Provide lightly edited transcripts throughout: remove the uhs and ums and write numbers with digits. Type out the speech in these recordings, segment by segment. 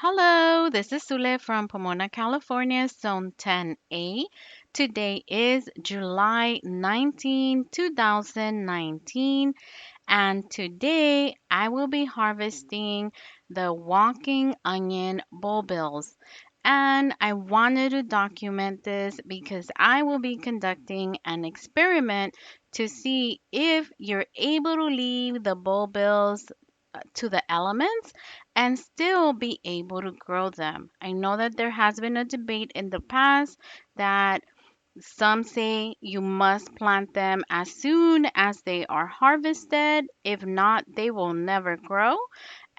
Hello, this is Sule from Pomona, California, Zone 10A. Today is July 19, 2019, and today I will be harvesting the walking onion bulbils. And I wanted to document this because I will be conducting an experiment to see if you're able to leave the bulbils to the elements and still be able to grow them. I know that there has been a debate in the past that some say you must plant them as soon as they are harvested. If not, they will never grow.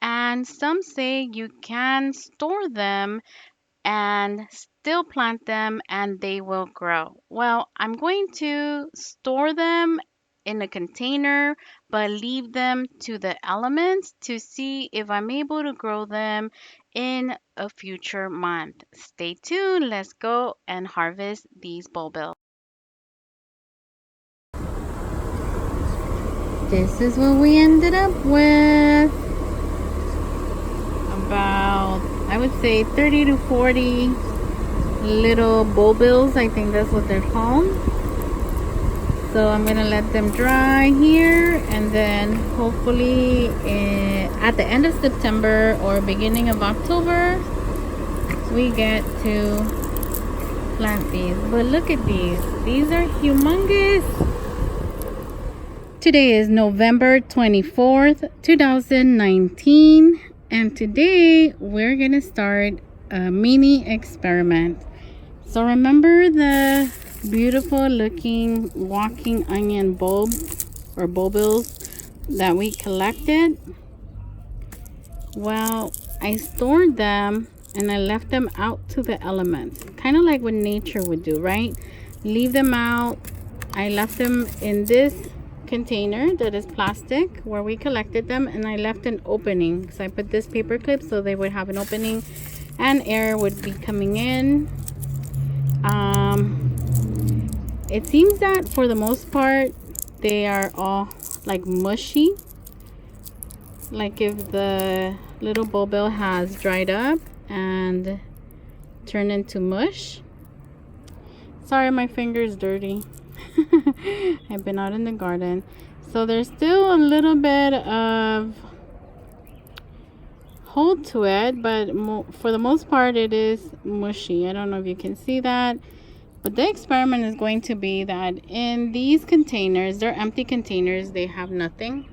And some say you can store them and still plant them and they will grow. Well, I'm going to store them in a container but leave them to the elements to see if I'm able to grow them in a future month. Stay tuned. Let's go and harvest these bulbils. This is what we ended up with. About, I would say 30 to 40 little bulbils. I think that's what they're called. So I'm gonna let them dry here, and then hopefully at the end of September or beginning of October we get to plant these. But look at these are humongous. Today is November 24th 2019, and today we're gonna start a mini experiment. So remember the beautiful looking walking onion bulbs or bulbils that we collected? Well, I stored them and I left them out to the elements, kind of like what nature would do, right? Leave them out. I left them in this container that is plastic where we collected them, and I left an opening. So I put this paper clip so they would have an opening and air would be coming in. It seems that for the most part they are all like mushy, like if the little bulbil has dried up and turned into mush. Sorry, my finger is dirty. I've been out in the garden. So there's still a little bit of hold to it, but for the most part it is mushy. I don't know if you can see that. But the experiment is going to be that in these containers, they're empty containers, they have nothing.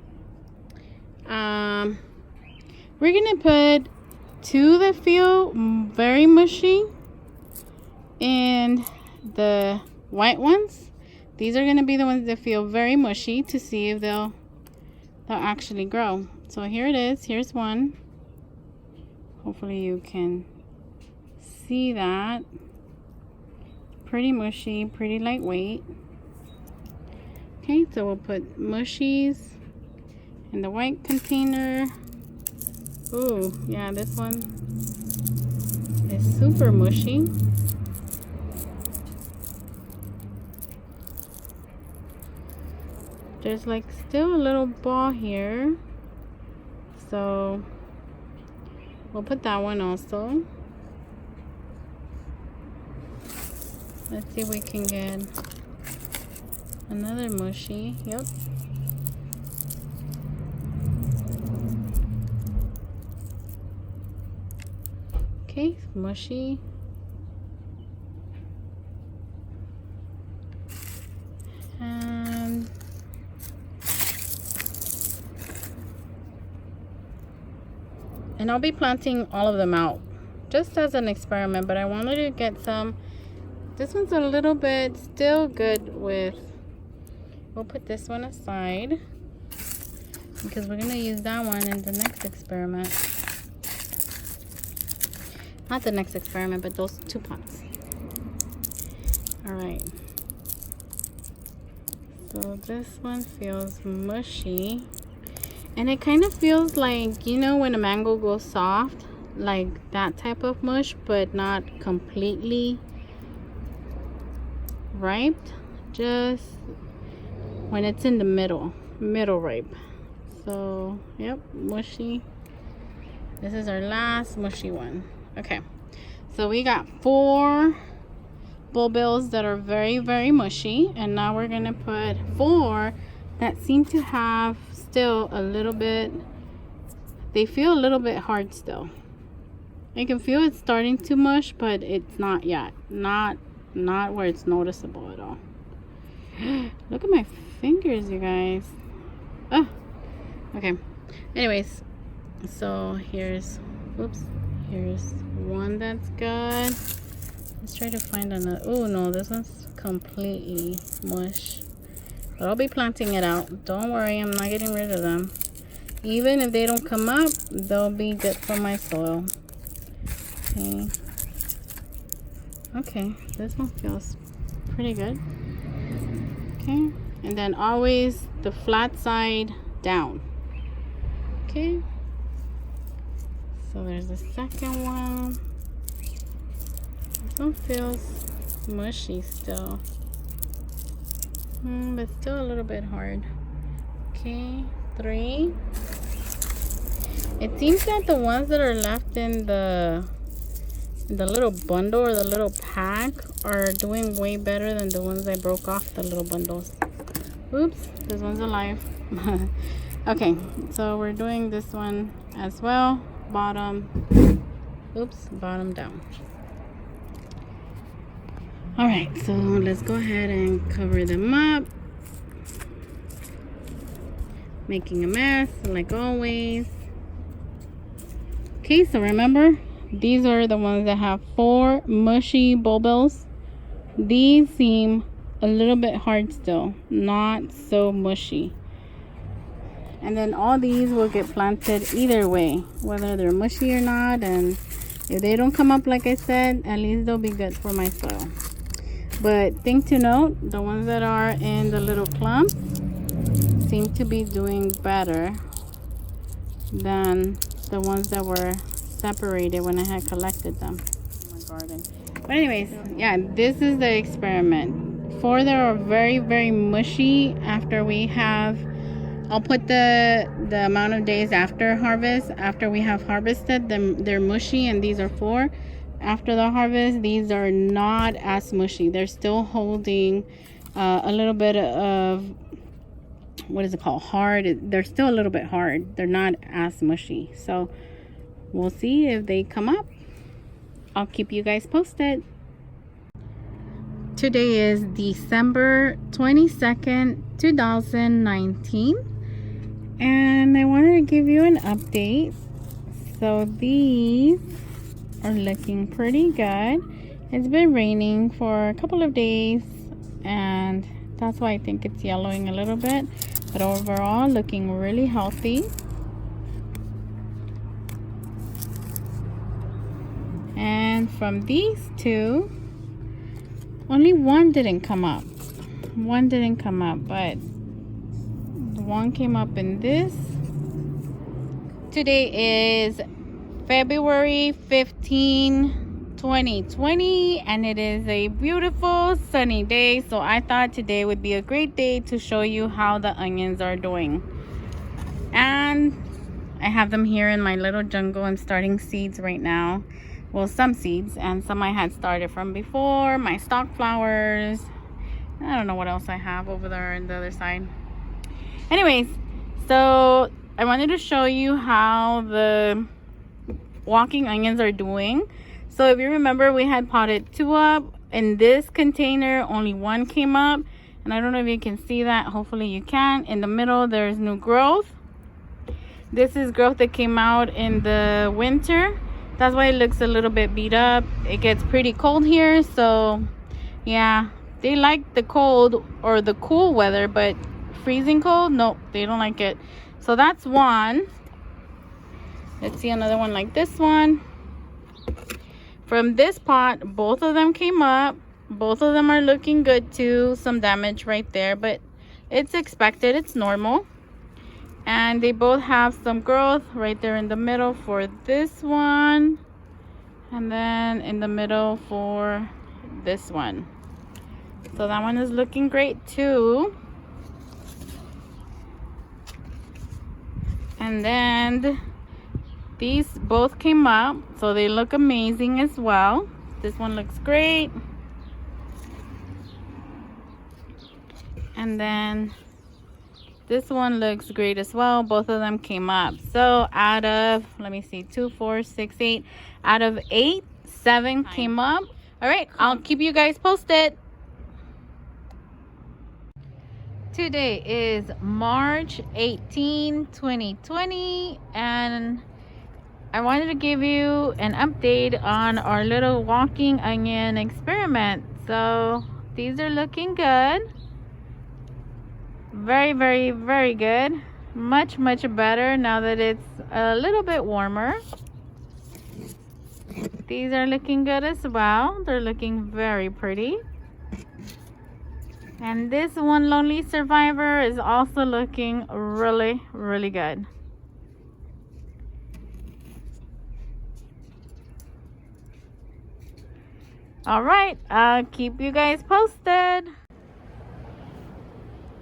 We're gonna put two that feel very mushy and the white ones. These are gonna be the ones that feel very mushy to see if they'll actually grow. So here it is. Here's one. Hopefully you can see that. Pretty mushy, pretty lightweight. Okay, so we'll put mushies in the white container. Ooh, yeah, this one is super mushy. There's like still a little ball here, so we'll put that one also. Let's see if we can get another mushy. Yep. Okay, mushy. And I'll be planting all of them out just as an experiment, but I wanted to get some. This one's a little bit still good with, we'll put this one aside because we're gonna use that one in the next experiment. Not the next experiment, but those two pots. All right. So this one feels mushy. And it kind of feels like, you know, when a mango goes soft, like that type of mush, but not completely ripe, just when it's in the middle ripe. So yep, mushy. This is our last mushy one. Okay, so we got 4 bulbils that are very, very mushy, and now we're gonna put 4 that seem to have still a little bit, they feel a little bit hard still. I can feel it's starting to mush, but it's not yet. Not where it's noticeable at all. Look at my fingers, you guys. Oh, okay. Anyways, so here's one that's good. Let's try to find another. Oh no, this one's completely mush. But I'll be planting it out. Don't worry, I'm not getting rid of them. Even if they don't come up, they'll be good for my soil. Okay. Okay, this one feels pretty good. Okay, and then always the flat side down. Okay. So there's the second one. This one feels mushy still. But still a little bit hard. Okay, 3. It seems that the ones that are left in the little bundle or the little pack are doing way better than the ones I broke off the little bundles. Oops, this one's alive. Okay, so we're doing this one as well. Bottom down. All right, so let's go ahead and cover them up. Making a mess like always. Okay, so remember, these are the ones that have 4 mushy bulbils. These seem a little bit hard still, not so mushy. And then all these will get planted either way, whether they're mushy or not. And if they don't come up like I said, at least they'll be good for my soil. But thing to note, the ones that are in the little clumps seem to be doing better than the ones that were separated when I had collected them in my garden. But anyways, yeah, this is the experiment. 4 that are very, very mushy after we have, I'll put the amount of days after harvest. After we have harvested them, they're mushy, and these are 4. After the harvest, these are not as mushy. They're still holding a little bit of, what is it called, hard. They're still a little bit hard. They're not as mushy. So we'll see if they come up. I'll keep you guys posted. Today is December 22nd, 2019. And I wanted to give you an update. So these are looking pretty good. It's been raining for a couple of days, and that's why I think it's yellowing a little bit. But overall, looking really healthy. And from these 2, only one didn't come up. One didn't come up, but the one came up in this. Today is February 15, 2020, and it is a beautiful sunny day. So I thought today would be a great day to show you how the onions are doing. And I have them here in my little jungle. I'm starting seeds right now. Well, some seeds, and some I had started from before. My stock flowers. I don't know what else I have over there on the other side. Anyways, so I wanted to show you how the walking onions are doing. So if you remember, we had potted 2 up. In this container, only 1 came up. And I don't know if you can see that. Hopefully you can. In the middle, there's new growth. This is growth that came out in the winter. That's why it looks a little bit beat up. It gets pretty cold here, so yeah, they like the cold or the cool weather, but freezing cold, nope, they don't like it. So that's one. Let's see another one like this one. From this pot, both of them came up. Both of them are looking good too. Some damage right there, but it's expected, it's normal. And they both have some growth right there in the middle for this one, and then in the middle for this one. So that one is looking great too. And then These both came up, so they look amazing as well. This one looks great. And then this one looks great as well. Both of them came up. So out of, let me see, 2, 4, 6, 8. Out of 8, 7 came up. All right, I'll keep you guys posted. Today is March 18, 2020, and I wanted to give you an update on our little walking onion experiment. So these are looking good. Very, very, very good. Much, much better now that it's a little bit warmer. These are looking good as well. They're looking very pretty. And this one lonely survivor is also looking really, really good. All right, I'll keep you guys posted.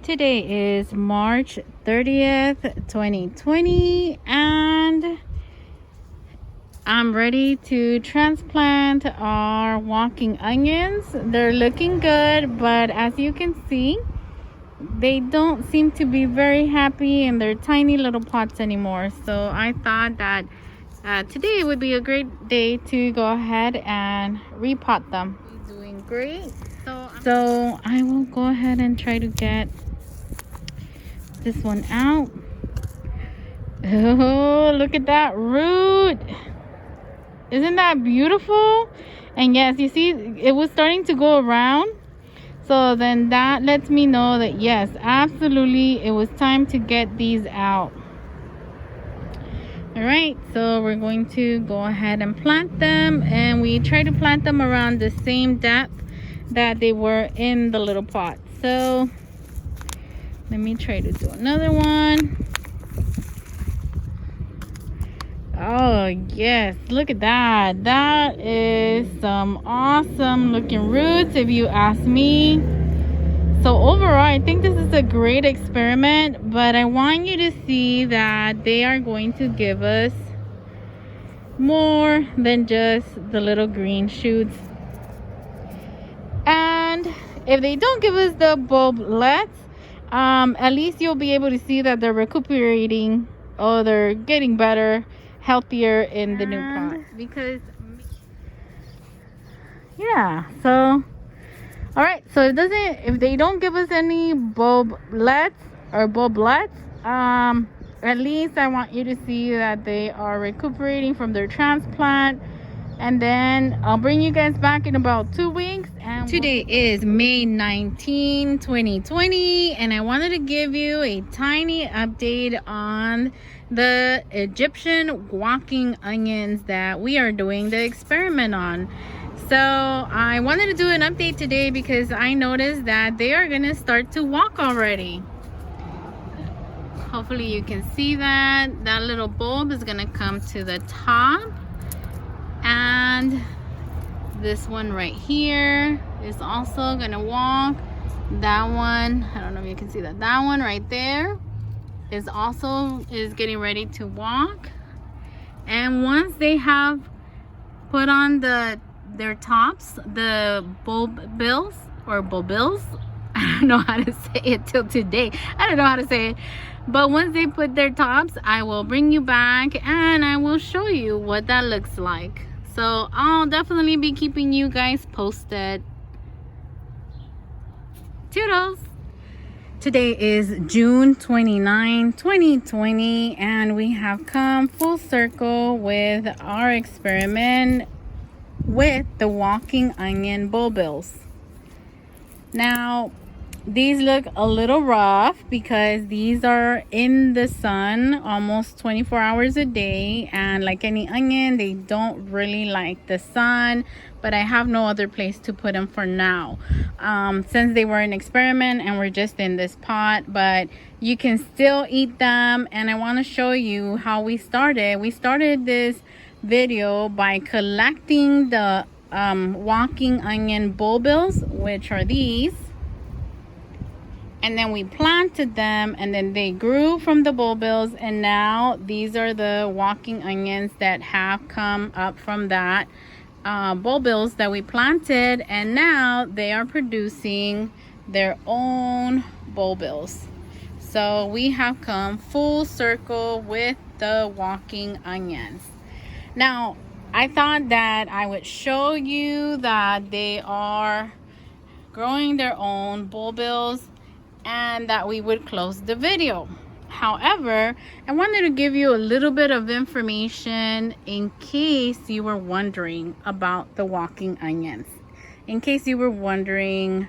Today is March 30th, 2020, and I'm ready to transplant our walking onions. They're looking good, but as you can see, they don't seem to be very happy in their tiny little pots anymore. So I thought that today would be a great day to go ahead and repot them. Doing great. So I will go ahead and try to get this one out. Oh, look at that root. Isn't that beautiful? And yes, you see it was starting to go around. So then that lets me know that yes, absolutely, it was time to get these out. All right, so we're going to go ahead and plant them, and we try to plant them around the same depth that they were in the little pot. So let me try to do another one. Oh yes, look at that. That is some awesome looking roots if you ask me. So overall, I think this is a great experiment, but I want you to see that they are going to give us more than just the little green shoots. And if they don't give us the bulblets, at least you'll be able to see that they're recuperating, or they're getting better, healthier in the new pot. Because yeah, so all right, so if they don't give us any bulblets, at least I want you to see that they are recuperating from their transplant. And then I'll bring you guys back in about 2 weeks. And today is May 19, 2020, and I wanted to give you a tiny update on the Egyptian walking onions that we are doing the experiment on. So I wanted to do an update today because I noticed that they are gonna start to walk already. Hopefully you can see that little bulb is gonna come to the top, and this one right here is also gonna walk. That one, I don't know if you can see that one right there is getting ready to walk. And once they have put on their tops, the bulbils or bulbils, I don't know how to say it till today. I don't know how to say it. But once they put their tops, I will bring you back and I will show you what that looks like. So I'll definitely be keeping you guys posted. Toodles! Today is June 29, 2020, and we have come full circle with our experiment with the walking onion bulbils. Now, these look a little rough because these are in the sun almost 24 hours a day, and like any onion, they don't really like the sun, but I have no other place to put them for now, since they were an experiment and we're just in this pot. But you can still eat them, and I want to show you how we started. We started this video by collecting the walking onion bulbils, which are these. and then we planted them, and then they grew from the bulbils, and now these are the walking onions that have come up from that bulbils that we planted, and now they are producing their own bulbils. So we have come full circle with the walking onions. Now, I thought that I would show you that they are growing their own bulbils and that we would close the video. However, I wanted to give you a little bit of information in case you were wondering about the walking onions. In case you were wondering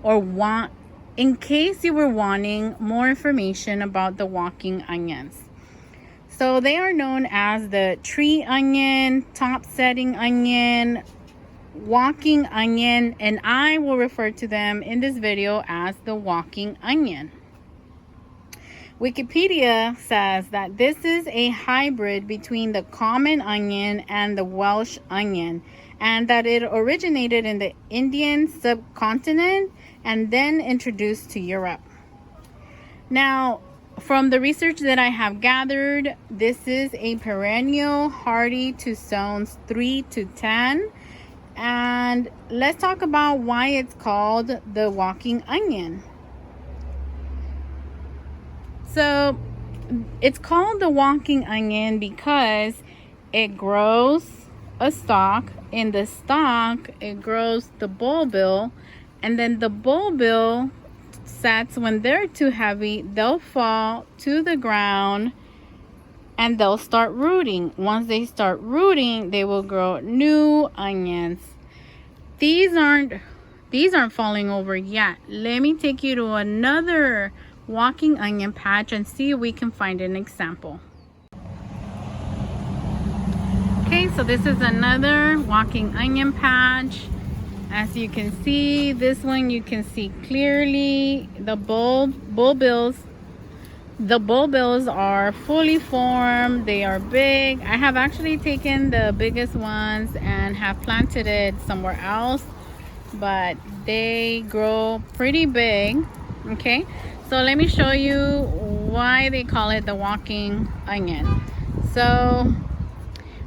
in case you were wanting more information about the walking onions. So they are known as the tree onion, top setting onion, walking onion, and I will refer to them in this video as the walking onion. Wikipedia says that this is a hybrid between the common onion and the Welsh onion, and that it originated in the Indian subcontinent and then introduced to Europe. Now, from the research that I have gathered, this is a perennial, hardy to zones 3 to 10. And let's talk about why it's called the walking onion. So it's called the walking onion because it grows a stalk. In the stalk, it grows the bulbil, and then the bulbil sets, when they're too heavy, they'll fall to the ground and they'll start rooting. Once they start rooting, they will grow new onions. These aren't falling over yet. Let me take you to another walking onion patch and see if we can find an example. Okay, so this is another walking onion patch. As you can see, this one you can see clearly the bulbils. The bulbils are fully formed. They are big. I have actually taken the biggest ones and have planted it somewhere else, but they grow pretty big. Okay, so let me show you why they call it the walking onion. So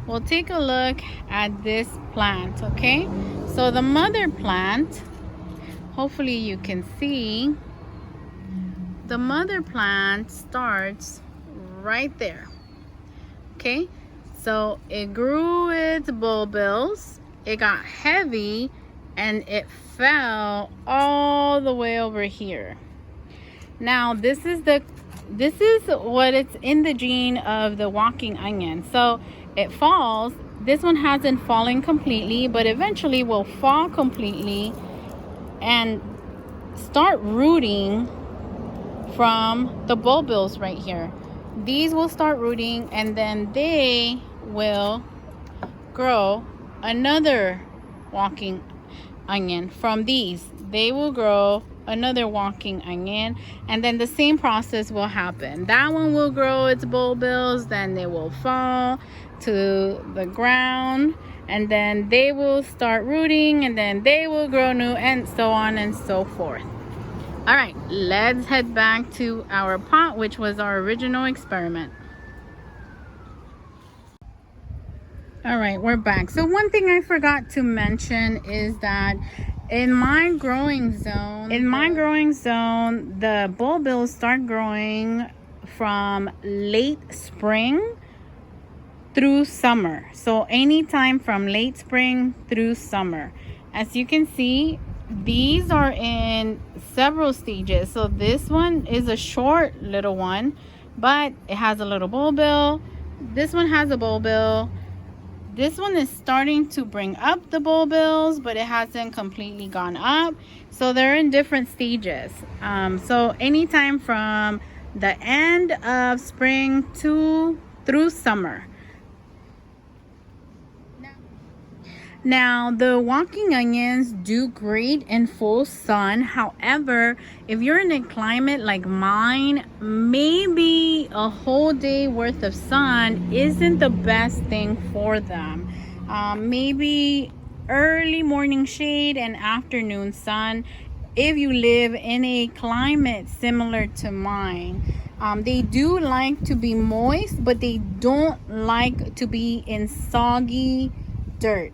we'll take a look at this plant. Okay, so the mother plant, hopefully you can see, the mother plant starts right there. Okay, so it grew its bulbils, it got heavy, and it fell all the way over here. Now this is what it's in the gene of the walking onion. So it falls. This one hasn't fallen completely, but eventually will fall completely and start rooting from the bulbils right here. These will start rooting, and then they will grow another walking onion from these. They will grow another walking onion, and then the same process will happen. That one will grow its bulbils, then they will fall to the ground, and then they will start rooting, and then they will grow new, and so on and so forth. All right, let's head back to our pot, which was our original experiment. All right, we're back. So one thing I forgot to mention is that in my growing zone, the bulbils start growing from late spring through summer. So anytime from late spring through summer. As you can see, these are in several stages. So this one is a short little one, but it has a little bulbil. This one has a bulbil. This one is starting to bring up the bulbils, but it hasn't completely gone up. So they're in different stages. So anytime from the end of spring through summer. Now, the walking onions do great in full sun. However, if you're in a climate like mine, maybe a whole day worth of sun isn't the best thing for them. Maybe early morning shade and afternoon sun if you live in a climate similar to mine. They do like to be moist, but they don't like to be in soggy dirt.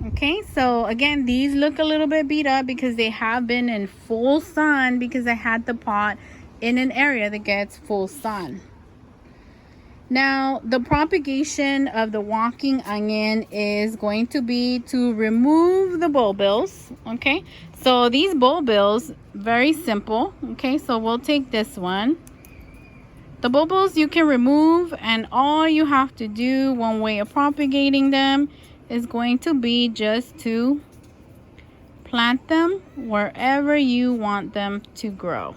Okay, so again, these look a little bit beat up because they have been in full sun, because I had the pot in an area that gets full sun. Now, the propagation of the walking onion is going to be to remove the bulbils. Okay, so these bulbils, very simple. Okay, so we'll take this one. The bulbils you can remove, and all you have to do, one way of propagating them, is going to be just to plant them wherever you want them to grow.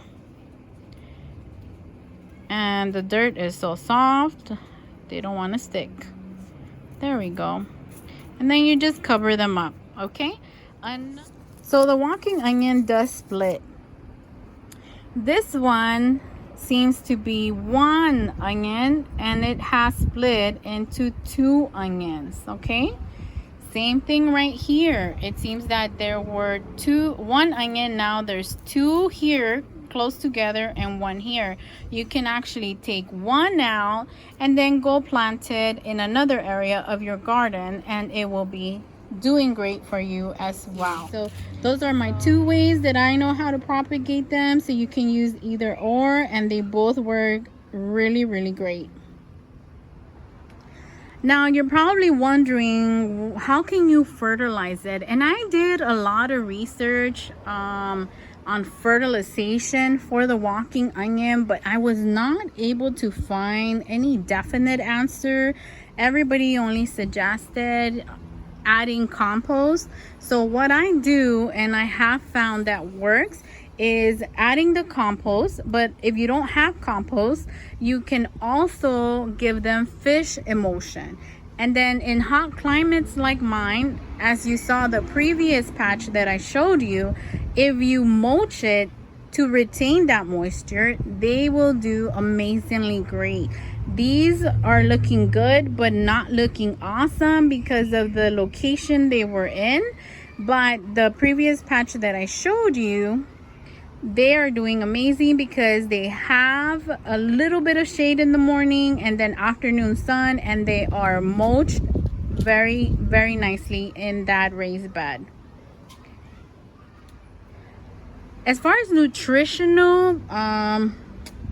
And the dirt is so soft, they don't want to stick. There we go. And then you just cover them up, okay? And so the walking onion does split. This one seems to be one onion, and it has split into two onions, okay? Same thing right here. It seems that there were one onion, now there's two here close together and one here. You can actually take one out and then go plant it in another area of your garden, and it will be doing great for you as well. So those are my two ways that I know how to propagate them. So you can use either or, and they both work really, really great. Now you're probably wondering, how can you fertilize it? And I did a lot of research on fertilization for the walking onion, but I was not able to find any definite answer. Everybody only suggested adding compost. So what I do, and I have found that works, is adding the compost. But if you don't have compost, you can also give them fish emulsion. And then in hot climates like mine, as you saw the previous patch that I showed you, if you mulch it to retain that moisture, they will do amazingly great. These are looking good, but not looking awesome because of the location they were in. But the previous patch that I showed you, they are doing amazing because they have a little bit of shade in the morning and then afternoon sun, and they are mulched very, very nicely in that raised bed. As far as nutritional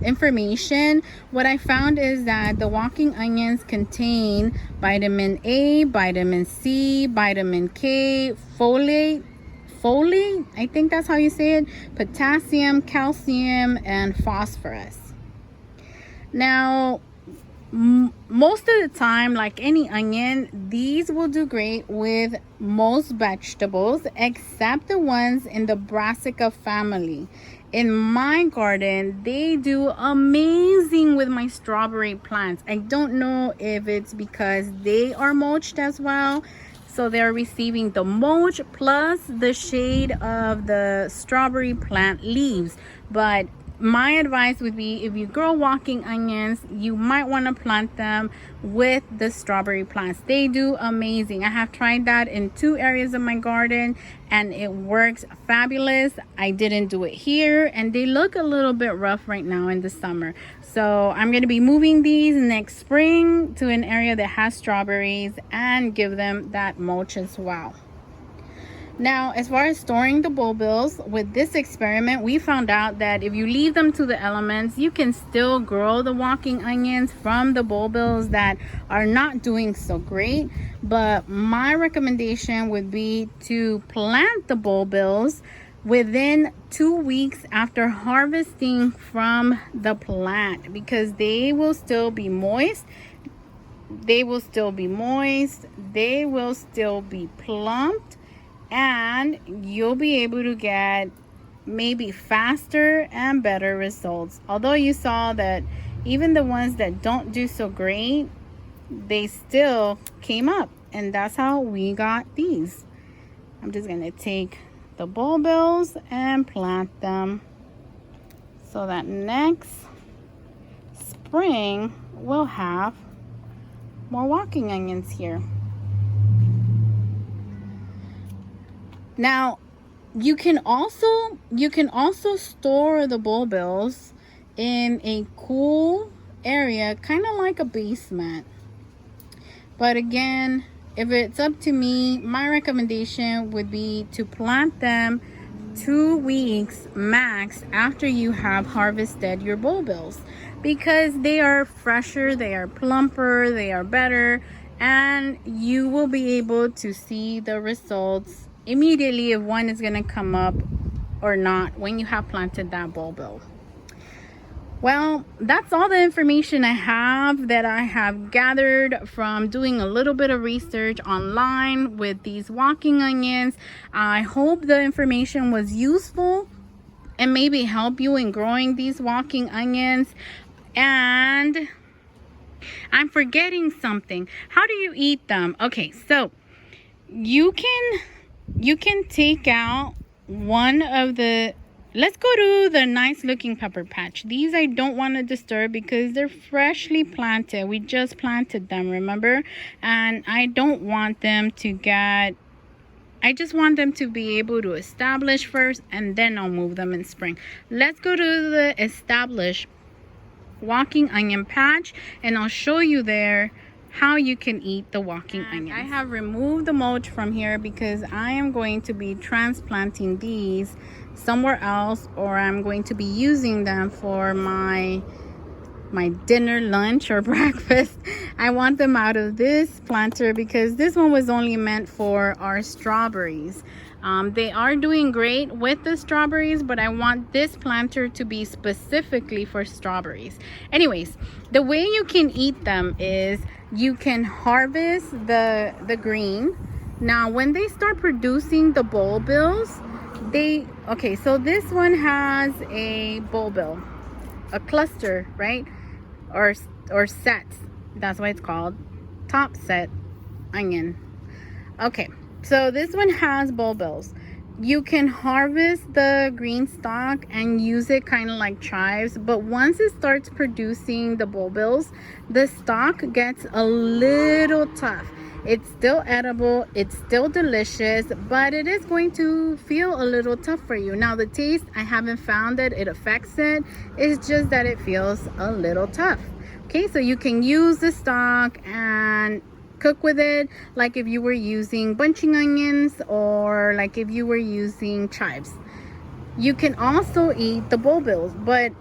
information, what I found is that the walking onions contain vitamin A, vitamin C, vitamin K, folate, I think that's how you say it, potassium, calcium, and phosphorus. Now, most of the time, like any onion, these will do great with most vegetables except the ones in the brassica family. In my garden, they do amazing with my strawberry plants. I don't know if it's because they are mulched as well, so they're receiving the mulch plus the shade of the strawberry plant leaves. But my advice would be, if you grow walking onions, you might want to plant them with the strawberry plants. They do amazing. I have tried that in 2 areas of my garden and it works fabulous. I didn't do it here, and they look a little bit rough right now in the summer. So I'm going to be moving these next spring to an area that has strawberries and give them that mulch as well. Now, as far as storing the bulbils, with this experiment, we found out that if you leave them to the elements, you can still grow the walking onions from the bulbils that are not doing so great. But my recommendation would be to plant the bulbils within 2 weeks after harvesting from the plant, because they will still be moist. They will still be plumped, and you'll be able to get maybe faster and better results. Although you saw that even the ones that don't do so great, they still came up, and that's how we got these. I'm just going to take the bulbils and plant them so that next spring we'll have more walking onions here. Now, You can also store the bulbils in a cool area, kind of like a basement. But again, if it's up to me, my recommendation would be to plant them 2 weeks max after you have harvested your bulbils, because they are fresher, they are plumper, they are better, and you will be able to see the results immediately if one is going to come up or not when you have planted that bulbil. Well, that's all the information I have gathered from doing a little bit of research online with these walking onions. I hope the information was useful and maybe help you in growing these walking onions. And I'm forgetting something. How do you eat them? Okay, so you can take out one of the, let's go to the nice looking pepper patch. These I don't want to disturb because they're freshly planted. We just planted them, remember? And I don't want them to get, I just want them to be able to establish first, and then I'll move them in spring. Let's go to the established walking onion patch, and I'll show you there how you can eat the walking onions. I have removed the mulch from here because I am going to be transplanting these somewhere else, or I'm going to be using them for my dinner, lunch, or breakfast. I want them out of this planter because this one was only meant for our strawberries. They are doing great with the strawberries, but I want this planter to be specifically for strawberries. Anyways, the way you can eat them is you can harvest the green. Now when they start producing the bulbils, okay, so this one has a bulbil, a cluster, right? Or set, that's why it's called top set onion. Okay, so this one has bulbils. You can harvest the green stalk and use it kind of like chives, but once it starts producing the bulbils, the stalk gets a little tough. It's still edible, it's still delicious, but it is going to feel a little tough for you. Now the taste, I haven't found that it affects it. It's just that it feels a little tough. Okay, so you can use the stalk and cook with it like if you were using bunching onions, or like if you were using chives. You can also eat the bulbils, but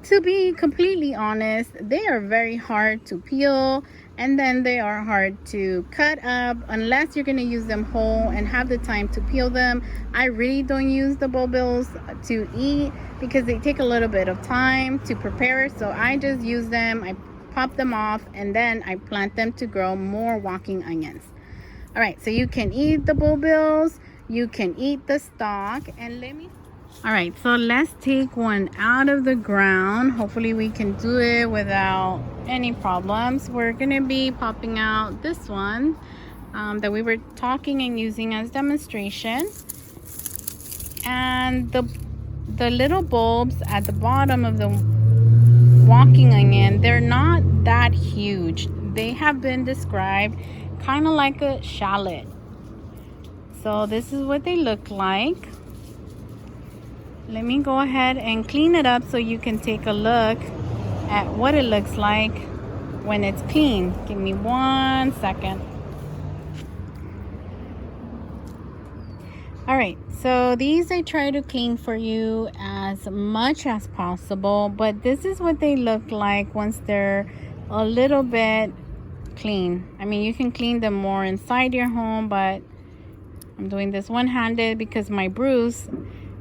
to be completely honest, they are very hard to peel, and then they are hard to cut up unless you're going to use them whole and have the time to peel them. I really don't use the bulbils to eat because they take a little bit of time to prepare, so I just use them, I pop them off, and then I plant them to grow more walking onions. All right, so you can eat the bulbils, you can eat the stalk, and all right, so let's take one out of the ground. Hopefully we can do it without any problems. We're gonna be popping out this one that we were talking and using as demonstration. And the little bulbs at the bottom of the walking onion, they're not that huge. They have been described kind of like a shallot. So this is what they look like. Let me go ahead and clean it up so you can take a look at what it looks like when it's clean. Give me 1 second. All right, so these I try to clean for you as much as possible, but this is what they look like once they're a little bit clean. I mean, you can clean them more inside your home, but I'm doing this one-handed because my Bruce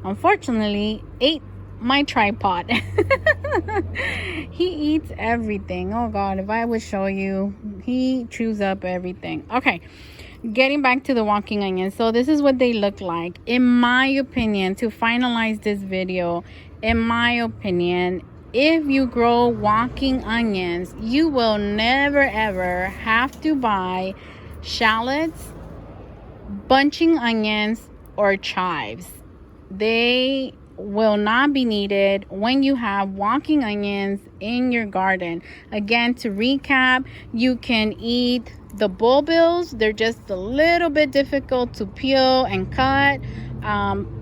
unfortunately ate my tripod. He eats everything. Oh God, if I would show you, he chews up everything. Okay, getting back to the walking onions. So this is what they look like. In my opinion, to finalize this video, in my opinion, if you grow walking onions, you will never ever have to buy shallots, bunching onions, or chives. They will not be needed when you have walking onions in your garden. Again, to recap, you can eat the bulbils. They're just a little bit difficult to peel and cut.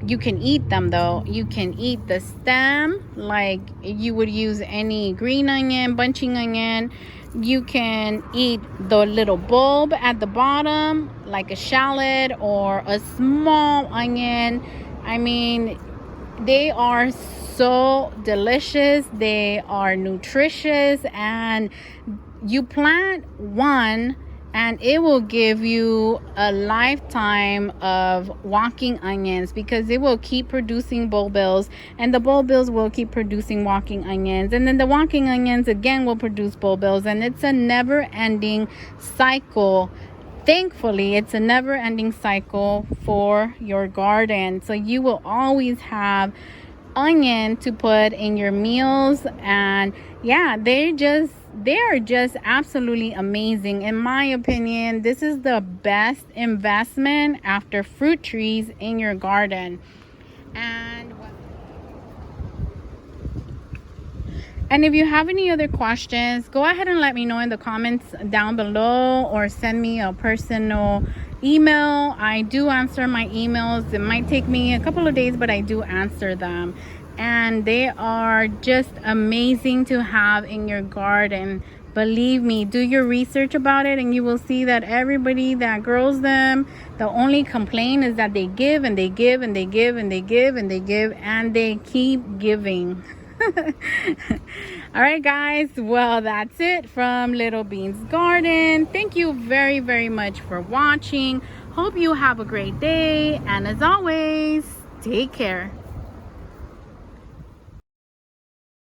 You can eat them though. You can eat the stem like you would use any green onion, bunching onion. You can eat the little bulb at the bottom like a shallot or a small onion. I mean, they are so delicious. They are nutritious, and you plant one and it will give you a lifetime of walking onions, because it will keep producing bulbils, and the bulbils will keep producing walking onions, and then the walking onions again will produce bulbils, and it's a never-ending cycle. Thankfully, it's a never-ending cycle for your garden, so you will always have onion to put in your meals. And yeah, they are just absolutely amazing. In my opinion, this is the best investment after fruit trees in your garden. And if you have any other questions, go ahead and let me know in the comments down below, or send me a personal email. I do answer my emails. It might take me a couple of days, but I do answer them. And they are just amazing to have in your garden. Believe me, do your research about it, and you will see that everybody that grows them, the only complaint is that they give and they give and they give and they give and they give and they keep giving. All right, guys, well, that's it from Little Bean's Garden. Thank you very, very much for watching. Hope you have a great day, and as always, take care.